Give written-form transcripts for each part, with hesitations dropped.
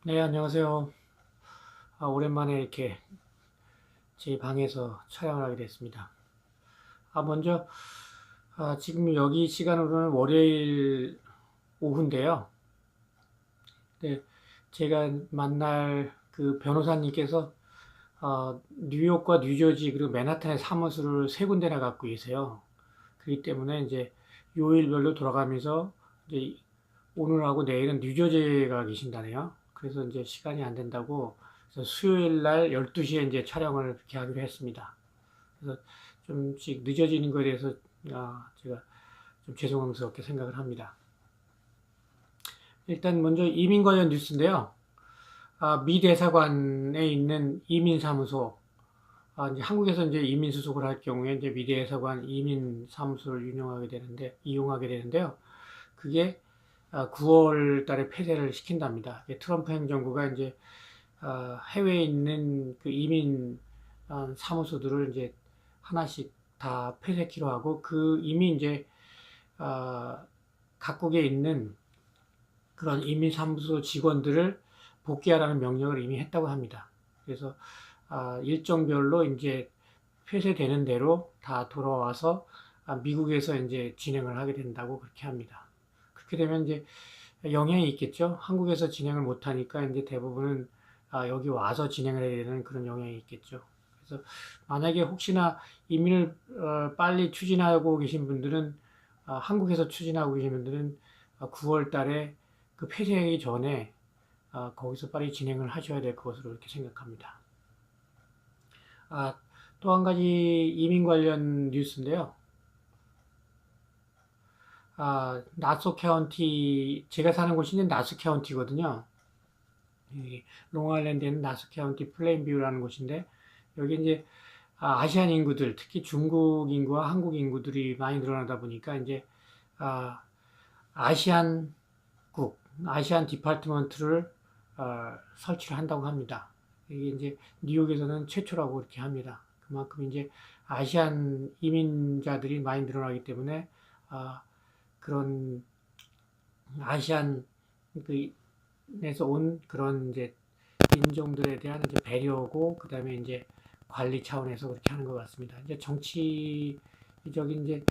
네, 안녕하세요. 오랜만에 이렇게 제 방에서 촬영을 하게 됐습니다. 먼저, 지금 여기 시간으로는 월요일 오후인데요. 네, 제가 만날 그 변호사님께서 뉴욕과 뉴저지 그리고 맨하탄에 사무소를 세 군데나 갖고 계세요. 그렇기 때문에 이제 요일별로 돌아가면서 이제 오늘하고 내일은 뉴저지에 가 계신다네요. 그래서 이제 시간이 안 된다고 그래서 수요일 날 12시에 이제 촬영을 그렇게 하기로 했습니다. 그래서 좀씩 늦어지는 거에 대해서 제가 좀 죄송스럽게 생각을 합니다. 일단 먼저 이민 관련 뉴스인데요. 미 대사관에 있는 이민사무소, 이제 한국에서 이제 이민 수속을 할 경우에 이제 미 대사관 이민사무소를 이용하게 되는데요. 그게 9월 달에 폐쇄를 시킨답니다. 트럼프 행정부가 이제 해외에 있는 그 이민 사무소들을 이제 하나씩 다 폐쇄키로 하고 이미 이제 어, 각국에 있는 그런 이민 사무소 직원들을 복귀하라는 명령을 이미 했다고 합니다. 그래서 일정별로 이제 폐쇄되는 대로 다 돌아와서 미국에서 이제 진행을 하게 된다고 그렇게 합니다. 그렇게 되면 이제 영향이 있겠죠. 한국에서 진행을 못하니까 이제 대부분은 여기 와서 진행을 해야 되는 그런 영향이 있겠죠. 그래서 만약에 혹시나 이민을 빨리 추진하고 계신 분들은 한국에서 추진하고 계신 분들은 9월 달에 그 폐쇄하기 전에 거기서 빨리 진행을 하셔야 될 것으로 이렇게 생각합니다. 또 한 가지 이민 관련 뉴스인데요. 나소 카운티, 제가 사는 곳이 나소 카운티거든요. 롱아일랜드에는 나소 카운티 플레인뷰라는 곳인데, 여기 이제 아시안 인구들, 특히 중국 인구와 한국 인구들이 많이 늘어나다 보니까 이제 아, 아시안국, 아시안 디파트먼트를 설치를 한다고 합니다. 이게 이제 뉴욕에서는 최초라고 이렇게 합니다. 그만큼 이제 아시안 이민자들이 많이 늘어나기 때문에 아, 그런 아시안 그에서 온 그런 이제 인종들에 대한 이제 배려고 그다음에 이제 관리 차원에서 그렇게 하는 것 같습니다. 이제 정치적인 이제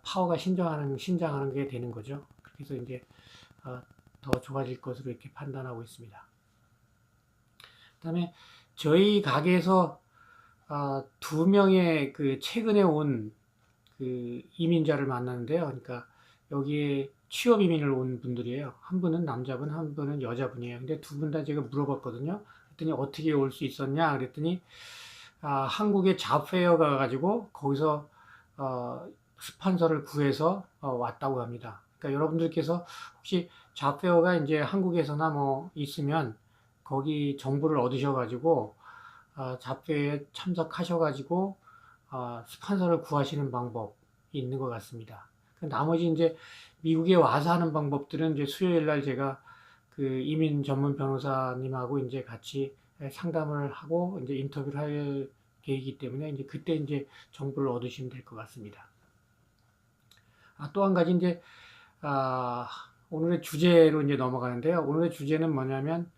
파워가 신장하는 게 되는 거죠. 그래서 이제 어, 더 좋아질 것으로 이렇게 판단하고 있습니다. 그다음에 저희 가게에서 두 명의 그 최근에 온 그 이민자를 만났는데요. 그러니까 여기에 취업 이민을 온 분들이에요. 한 분은 남자분, 한 분은 여자분이에요. 근데 두 분 다 제가 물어봤거든요. 그랬더니 어떻게 올 수 있었냐? 그랬더니 한국에 잡페어 가가지고 거기서 스폰서를 구해서 왔다고 합니다. 그러니까 여러분들께서 혹시 잡페어가 이제 한국에서나 뭐 있으면 거기 정보를 얻으셔가지고 잡페어에 참석하셔가지고 스폰서를 구하시는 방법이 있는 것 같습니다. 나머지 이제 미국에 와서 하는 방법들은 이제 수요일 날 제가 그 이민 전문 변호사님하고 이제 같이 상담을 하고 이제 인터뷰를 할 계획이기 때문에 이제 그때 이제 정보를 얻으시면 될 것 같습니다. 또 한 가지 이제 아, 오늘의 주제로 이제 넘어가는데요. 오늘의 주제는 뭐냐면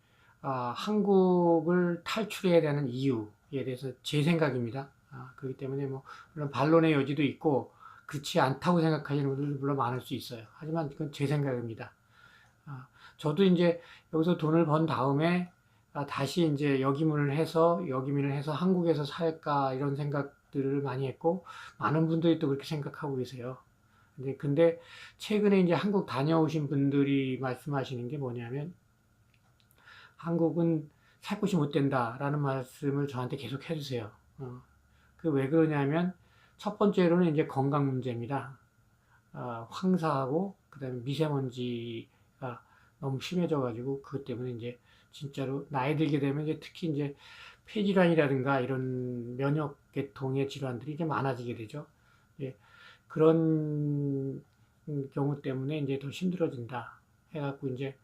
한국을 탈출해야 되는 이유에 대해서 제 생각입니다. 그렇기 때문에 뭐 물론 반론의 여지도 있고 그렇지 않다고 생각하시는 분들도 물론 많을 수 있어요. 하지만 그건 제 생각입니다. 저도 이제 여기서 돈을 번 다음에 다시 이제 역이민을 해서 한국에서 살까 이런 생각들을 많이 했고 많은 분들이 또 그렇게 생각하고 계세요. 근데 최근에 이제 한국 다녀오신 분들이 말씀하시는 게 뭐냐면 한국은 살 곳이 못 된다라는 말씀을 저한테 계속 해주세요. 그 왜 그러냐면 첫 번째로는 이제 건강 문제입니다. 황사하고 그다음에 미세먼지가 너무 심해져가지고 그것 때문에 이제 진짜로 나이 들게 되면 이제 특히 이제 폐질환이라든가 이런 면역 계통의 질환들이 이제 많아지게 되죠. 예, 그런 경우 때문에 이제 더 힘들어진다 해갖고 이제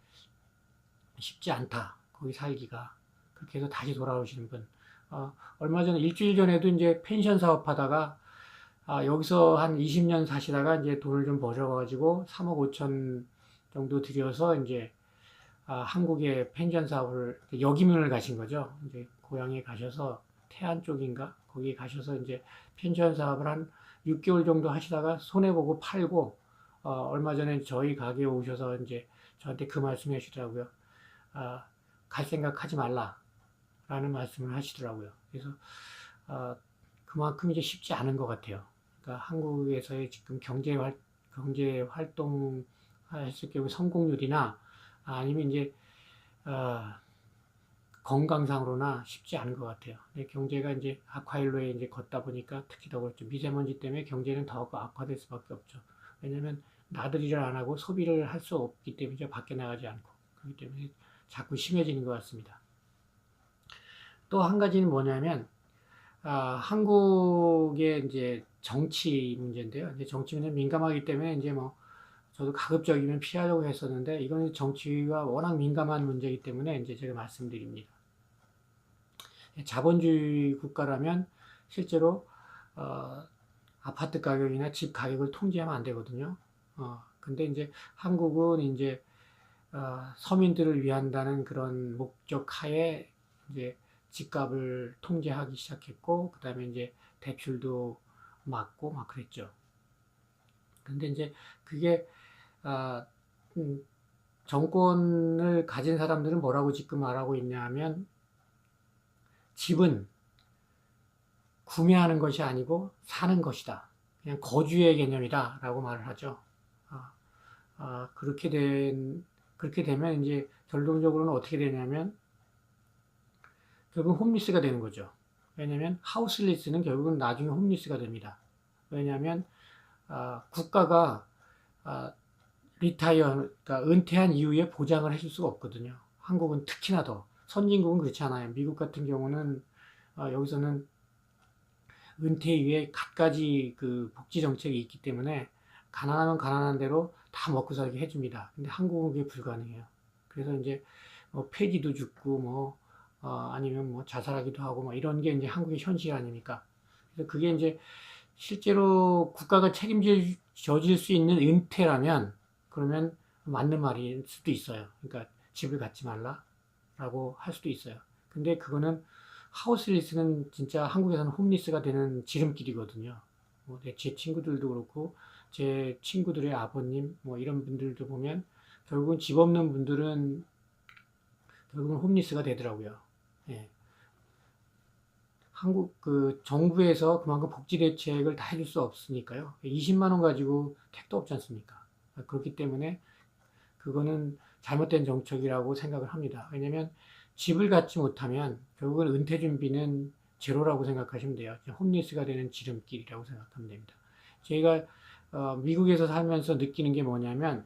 쉽지 않다 거기 살기가 그렇게 해서 다시 돌아오시는 분. 얼마 전에 일주일 전에도 이제 펜션 사업하다가 여기서 한 20년 사시다가 이제 돈을 좀 버셔가지고 3억 5천 정도 들여서 이제 한국의 펜션 사업을 역이민을 가신 거죠. 이제 고향에 가셔서 태안 쪽인가 거기 가셔서 이제 펜션 사업을 한 6개월 정도 하시다가 손해 보고 팔고 얼마 전에 저희 가게에 오셔서 이제 저한테 그 말씀을 하시더라고요. 아, 갈 생각 하지 말라라는 말씀을 하시더라고요. 그래서 그만큼 이제 쉽지 않은 것 같아요. 그러니까 한국에서의 지금 경제 활동 했을 경우 성공률이나 아니면 이제 건강상으로나 쉽지 않은 것 같아요. 경제가 이제 악화일로에 이제 걷다 보니까 특히 더 그렇죠. 미세먼지 때문에 경제는 더 악화될 수밖에 없죠. 왜냐하면 나들이를 안 하고 소비를 할 수 없기 때문에 밖에 나가지 않고 그렇기 때문에 자꾸 심해지는 것 같습니다. 또 한 가지는 뭐냐면 한국의 이제 정치 문제인데요. 이제 정치는 민감하기 때문에 이제 뭐 저도 가급적이면 피하려고 했었는데 이건 정치가 워낙 민감한 문제이기 때문에 이제 제가 말씀드립니다. 자본주의 국가라면 실제로 아파트 가격이나 집 가격을 통제하면 안 되거든요. 근데 이제 한국은 이제 서민들을 위한다는 그런 목적 하에 이제 집값을 통제하기 시작했고, 그 다음에 이제 대출도 막고 막 그랬죠. 근데 이제 그게 아, 정권을 가진 사람들은 뭐라고 지금 말하고 있냐 하면 집은 구매하는 것이 아니고 사는 것이다. 그냥 거주의 개념이다 라고 말을 하죠. 그렇게 되면 이제 결론적으로는 어떻게 되냐면 결국 홈리스가 되는 거죠. 왜냐하면 하우스리스는 결국은 나중에 홈리스가 됩니다. 왜냐하면 국가가 그러니까 은퇴한 이후에 보장을 해줄 수가 없거든요. 한국은 특히나 더 선진국은 그렇지 않아요. 미국 같은 경우는 여기서는 은퇴 이후에 갖가지 그 복지 정책이 있기 때문에 가난하면 가난한 대로 다 먹고 살게 해줍니다. 근데 한국은 그게 불가능해요. 그래서 이제 뭐 폐지도 죽고 뭐 아니면 뭐 자살하기도 하고 뭐 이런 게 이제 한국의 현실 아닙니까? 그래서 그게 이제 실제로 국가가 져질 수 있는 은퇴라면 그러면 맞는 말일 수도 있어요. 그러니까 집을 갖지 말라라고 할 수도 있어요. 근데 그거는 하우스리스는 진짜 한국에서는 홈리스가 되는 지름길이거든요. 제 친구들도 그렇고 제 친구들의 아버님 뭐 이런 분들도 보면 결국은 집 없는 분들은 결국은 홈리스가 되더라고요. 예. 한국 그 정부에서 그만큼 복지 대책을 다 해줄 수 없으니까요. 20만 원 가지고 택도 없지 않습니까? 그렇기 때문에 그거는 잘못된 정책이라고 생각을 합니다. 왜냐하면 집을 갖지 못하면 결국은 은퇴 준비는 제로라고 생각하시면 돼요. 홈리스가 되는 지름길이라고 생각하면 됩니다. 저희가 미국에서 살면서 느끼는 게 뭐냐면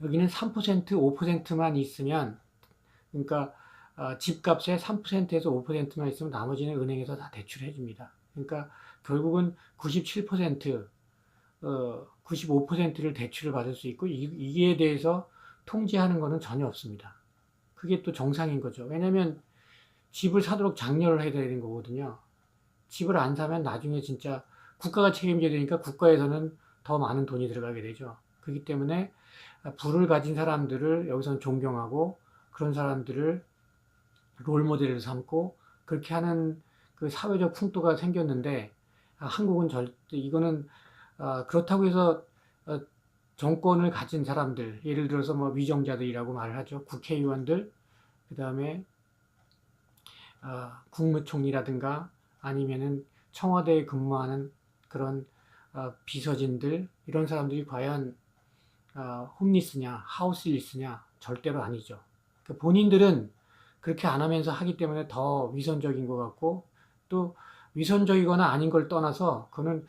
여기는 3%, 5%만 있으면 그러니까 집값의 3%에서 5%만 있으면 나머지는 은행에서 다 대출해 줍니다. 그러니까 결국은 97%, 95%를 대출을 받을 수 있고 이에 대해서 통제하는 것은 전혀 없습니다. 그게 또 정상인 거죠. 왜냐하면 집을 사도록 장려를 해야 되는 거거든요. 집을 안 사면 나중에 진짜 국가가 책임져야 되니까 국가에서는 더 많은 돈이 들어가게 되죠. 그렇기 때문에 부를 가진 사람들을 여기서는 존경하고 그런 사람들을 롤모델을 삼고 그렇게 하는 그 사회적 풍토가 생겼는데 한국은 절대 이거는 그렇다고 해서 정권을 가진 사람들 예를 들어서 뭐 위정자들이라고 말을 하죠. 국회의원들 그다음에 국무총리라든가 아니면은 청와대에 근무하는 그런 비서진들 이런 사람들이 과연 홈리스냐 하우스리스냐 절대로 아니죠. 그러니까 본인들은 그렇게 안 하면서 하기 때문에 더 위선적인 것 같고 또 위선적이거나 아닌 걸 떠나서 그거는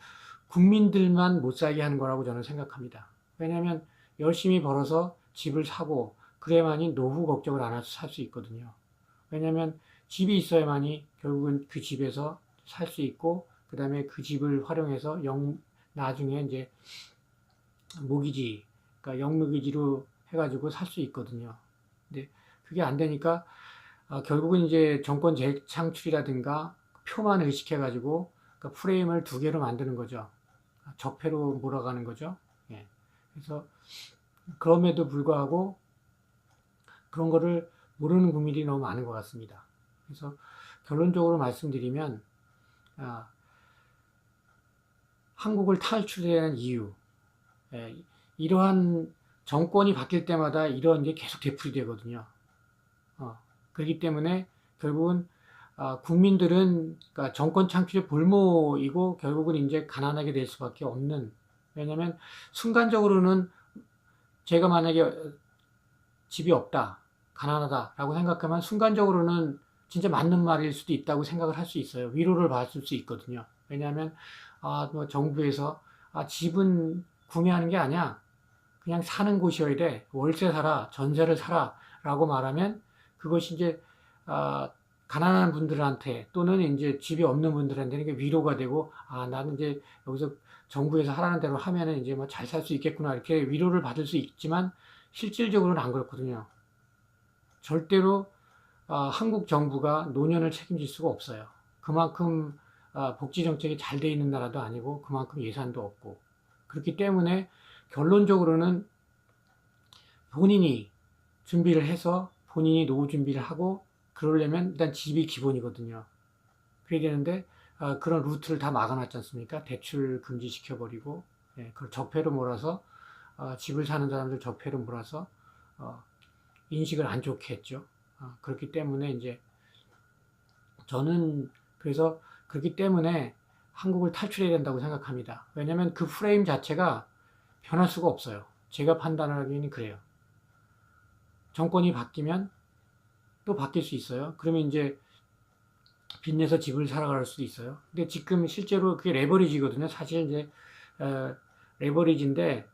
국민들만 못 살게 하는 거라고 저는 생각합니다. 왜냐하면 열심히 벌어서 집을 사고 그래야만이 노후 걱정을 안 해서 살 수 있거든요. 왜냐하면 집이 있어야만이 결국은 그 집에서 살 수 있고 그 다음에 그 집을 활용해서 나중에 이제 모기지, 그러니까 영무기지로 해가지고 살 수 있거든요. 근데 그게 안 되니까 결국은 이제 정권 재창출이라든가 표만 의식해가지고 그러니까 프레임을 두 개로 만드는 거죠. 적폐로 몰아가는 거죠. 예. 그래서 그럼에도 불구하고 그런 거를 모르는 국민들이 너무 많은 것 같습니다. 그래서 결론적으로 말씀드리면 한국을 탈출해야 하는 이유, 이러한 정권이 바뀔 때마다 이런 게 계속 되풀이 되거든요. 그렇기 때문에 결국은 국민들은 그러니까 정권 창출의 볼모이고 결국은 이제 가난하게 될 수밖에 없는. 왜냐하면 순간적으로는 제가 만약에 집이 없다, 가난하다라고 생각하면 순간적으로는 진짜 맞는 말일 수도 있다고 생각을 할 수 있어요. 위로를 받을 수 있거든요. 왜냐하면 뭐 정부에서 집은 구매하는 게 아니야. 그냥 사는 곳이어야 돼. 월세 살아, 전세를 살아라고 말하면 그것이 이제 가난한 분들한테 또는 이제 집이 없는 분들한테는 이게 위로가 되고 나는 이제 여기서 정부에서 하라는 대로 하면은 이제 뭐 잘 살 수 있겠구나 이렇게 위로를 받을 수 있지만 실질적으로는 안 그렇거든요. 절대로 한국 정부가 노년을 책임질 수가 없어요. 그만큼 복지 정책이 잘 돼 있는 나라도 아니고 그만큼 예산도 없고 그렇기 때문에 결론적으로는 본인이 준비를 해서 본인이 노후 준비를 하고 그러려면 일단 집이 기본이거든요. 그래야 되는데 그런 루트를 다 막아놨지 않습니까? 대출 금지시켜버리고 그걸 적폐로 몰아서 집을 사는 사람들 적폐로 몰아서 인식을 안 좋게 했죠. 그렇기 때문에 이제 저는 그래서 그렇기 때문에 한국을 탈출해야 된다고 생각합니다. 왜냐하면 그 프레임 자체가 변할 수가 없어요. 제가 판단하기에는 그래요. 정권이 바뀌면 또 바뀔 수 있어요. 그러면 이제 빚내서 집을 살아갈 수도 있어요. 근데 지금 실제로 그게 레버리지거든요. 사실 이제 레버리지인데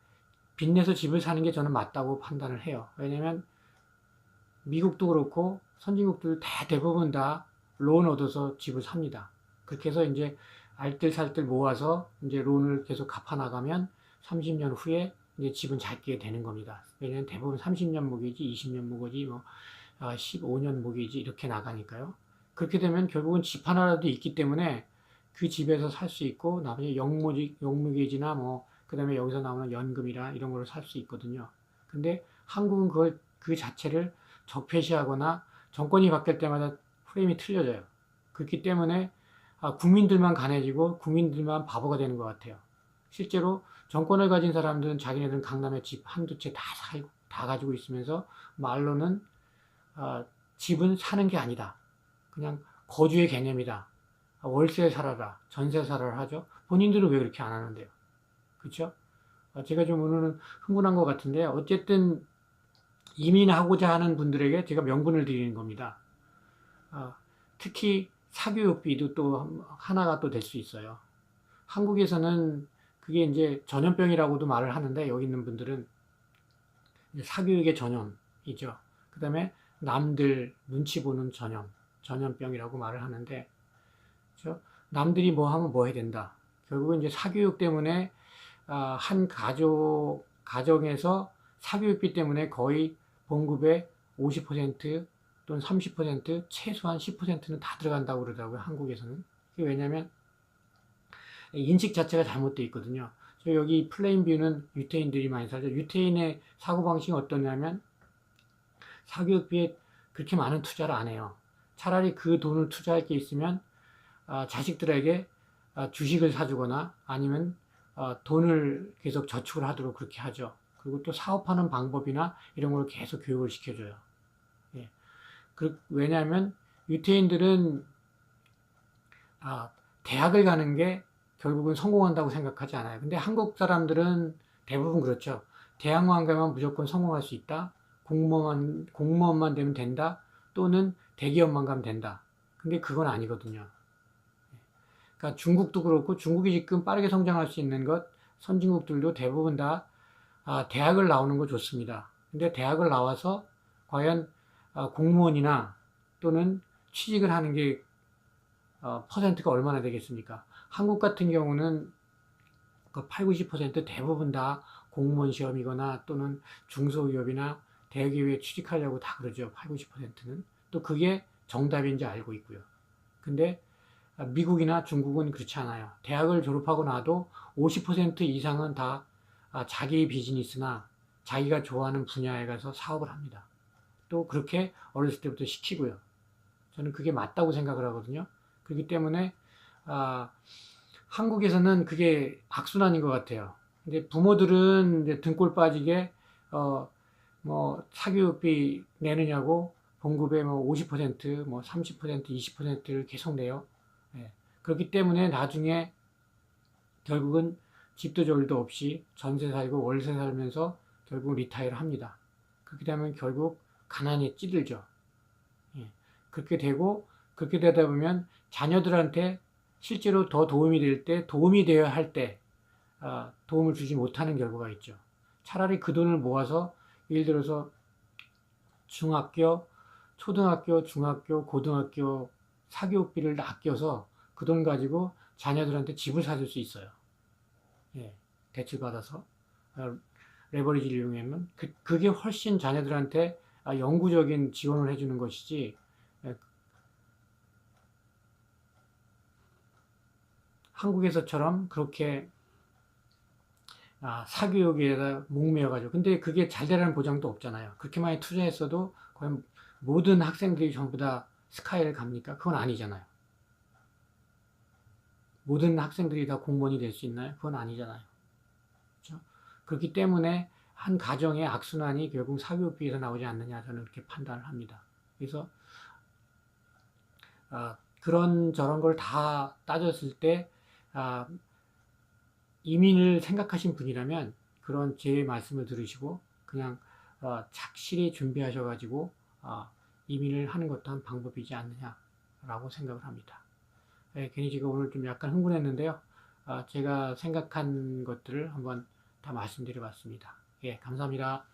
빚내서 집을 사는 게 저는 맞다고 판단을 해요. 왜냐면 미국도 그렇고 선진국들 대부분 다 론 얻어서 집을 삽니다. 그렇게 해서 이제 알뜰살뜰 모아서 이제 론을 계속 갚아 나가면 30년 후에 이제 집은 잘 게 되는 겁니다. 왜냐면 대부분 30년 모기지, 20년 모기지, 뭐 15년 모기지 이렇게 나가니까요. 그렇게 되면 결국은 집 하나라도 있기 때문에 그 집에서 살 수 있고 나머지 영무기지나 뭐 그다음에 여기서 나오는 연금이나 이런 걸로 살 수 있거든요. 근데 한국은 그걸 그 자체를 적폐시하거나 정권이 바뀔 때마다 프레임이 틀려져요. 그렇기 때문에 국민들만 가난해지고 국민들만 바보가 되는 것 같아요. 실제로 정권을 가진 사람들은 자기네들은 강남에 집 한두 채 다 살고 다 가지고 있으면서 말로는 집은 사는 게 아니다. 그냥 거주의 개념이다. 월세 살아라, 전세 살아라 하죠. 본인들은 왜 그렇게 안 하는데요? 그렇죠? 제가 좀 오늘은 흥분한 것 같은데 어쨌든 이민하고자 하는 분들에게 제가 명분을 드리는 겁니다. 특히 사교육비도 또 하나가 또 될 수 있어요. 한국에서는 그게 이제 전염병이라고도 말을 하는데 여기 있는 분들은 사교육의 전염이죠. 그 다음에 남들 눈치 보는 전염병이라고 말을 하는데, 그렇죠? 남들이 뭐 하면 뭐 해야 된다. 결국은 이제 사교육 때문에 한 가정에서 사교육비 때문에 거의 봉급의 50% 또는 30% 최소한 10%는 다 들어간다고 그러더라고요. 한국에서는. 그게 왜냐면 인식 자체가 잘못되어 있거든요. 저 여기 플레인뷰는 유태인들이 많이 살죠. 유태인의 사고방식이 어떠냐면 사교육비에 그렇게 많은 투자를 안 해요. 차라리 그 돈을 투자할 게 있으면 자식들에게 주식을 사주거나 아니면 돈을 계속 저축을 하도록 그렇게 하죠. 그리고 또 사업하는 방법이나 이런 걸 계속 교육을 시켜줘요. 예. 왜냐하면 유태인들은 대학을 가는 게 결국은 성공한다고 생각하지 않아요. 근데 한국 사람들은 대부분 그렇죠. 대학만 가면 무조건 성공할 수 있다. 공무원만 되면 된다. 또는 대기업만 가면 된다. 근데 그건 아니거든요. 그러니까 중국도 그렇고 중국이 지금 빠르게 성장할 수 있는 것 선진국들도 대부분 다 대학을 나오는 거 좋습니다. 근데 대학을 나와서 과연 공무원이나 또는 취직을 하는 게 퍼센트가 얼마나 되겠습니까? 한국 같은 경우는 그 8, 90% 대부분 다 공무원 시험이거나 또는 중소기업이나 대기업에 취직하려고 다 그러죠. 8, 90%는. 또 그게 정답인지 알고 있고요. 근데 미국이나 중국은 그렇지 않아요. 대학을 졸업하고 나도 50% 이상은 다 자기 비즈니스나 자기가 좋아하는 분야에 가서 사업을 합니다. 또 그렇게 어렸을 때부터 시키고요. 저는 그게 맞다고 생각을 하거든요. 그렇기 때문에 한국에서는 그게 악순환인 것 같아요. 근데 부모들은 이제 등골 빠지게 뭐 사교육비 내느냐고 봉급의 뭐 50%, 뭐 30%, 20%를 계속 내요. 예. 그렇기 때문에 나중에 결국은 집도 저울도 없이 전세 살고 월세 살면서 결국 리타이어를 합니다. 그렇게 되면 결국 가난에 찌들죠. 예. 그렇게 되다 보면 자녀들한테 실제로 더 도움이 될 때, 도움이 되어야 할 때, 도움을 주지 못하는 결과가 있죠. 차라리 그 돈을 모아서, 예를 들어서 중학교, 초등학교, 중학교, 고등학교 사교육비를 아껴서 그 돈 가지고 자녀들한테 집을 사줄 수 있어요. 예, 대출받아서. 레버리지를 이용하면. 그게 훨씬 자녀들한테 영구적인 지원을 해주는 것이지, 예, 한국에서처럼 그렇게 사교육에다 목매여가지고. 근데 그게 잘 되라는 보장도 없잖아요. 그렇게 많이 투자했어도 과연 모든 학생들이 전부 다 스카이를 갑니까? 그건 아니잖아요. 모든 학생들이 다 공무원이 될 수 있나요? 그건 아니잖아요. 그렇죠? 그렇기 때문에 한 가정의 악순환이 결국 사교육비에서 나오지 않느냐, 저는 그렇게 판단을 합니다. 그래서 그런 저런 걸 다 따졌을 때 이민을 생각하신 분이라면 그런 제 말씀을 들으시고 그냥 착실히 준비하셔가지고 이민을 하는 것도 한 방법이지 않느냐라고 생각을 합니다. 예, 괜히 제가 오늘 좀 약간 흥분했는데요. 제가 생각한 것들을 한번 다 말씀드려 봤습니다. 예, 감사합니다.